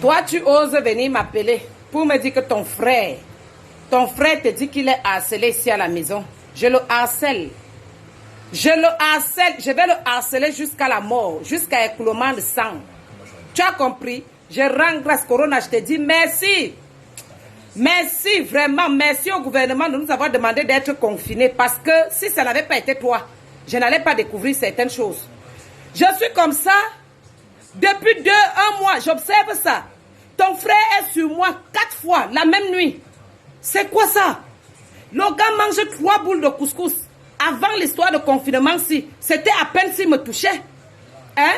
Toi, tu oses venir m'appeler pour me dire que ton frère te dit qu'il est harcelé ici à la maison. Je le harcèle. Je le harcèle. Je vais le harceler jusqu'à la mort, jusqu'à écoulement de sang. Tu as compris? Je rends grâce, Corona, je te dis merci. Merci, vraiment, merci au gouvernement de nous avoir demandé d'être confinés parce que si ça n'avait pas été toi, je n'allais pas découvrir certaines choses. Je suis comme ça depuis 1 mois, j'observe ça. Ton frère est sur moi 4 fois la même nuit. C'est quoi ça? Le gars mange 3 boules de couscous. Avant l'histoire de confinement, c'était à peine s'il me touchait. Hein?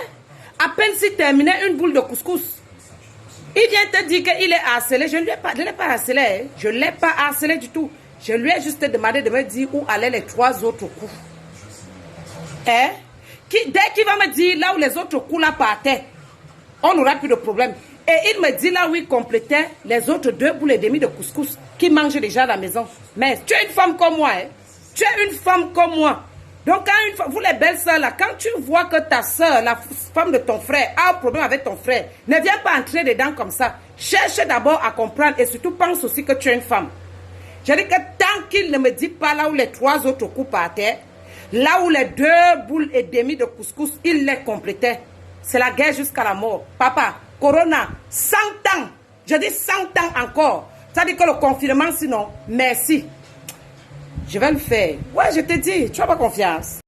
À peine s'il terminait une boule de couscous. Il vient te dire qu'il est harcelé. Je ne l'ai pas harcelé. Hein? Je ne l'ai pas harcelé du tout. Je lui ai juste demandé de me dire où allaient les 3 autres coups. Hein? Dès qu'il va me dire là où les autres coups là partaient, on n'aura plus de problème. Et il me dit là où il complétait les autres 2 boules et demie de couscous qui mangent déjà à la maison. Mais tu es une femme comme moi. Hein? Tu es une femme comme moi. Donc, vous les belles sœurs là, quand tu vois que ta sœur, la femme de ton frère, a un problème avec ton frère, ne viens pas entrer dedans comme ça. Cherche d'abord à comprendre et surtout pense aussi que tu es une femme. Je dis que tant qu'il ne me dit pas là où les 3 autres coups partaient, là où les 2 boules et demie de couscous, il les complétait. C'est la guerre jusqu'à la mort. Papa, Corona, 100 ans. Je dis 100 ans encore. Ça dit que le confinement, sinon, merci. Je vais le faire. Ouais, je te dis, tu n'as pas confiance.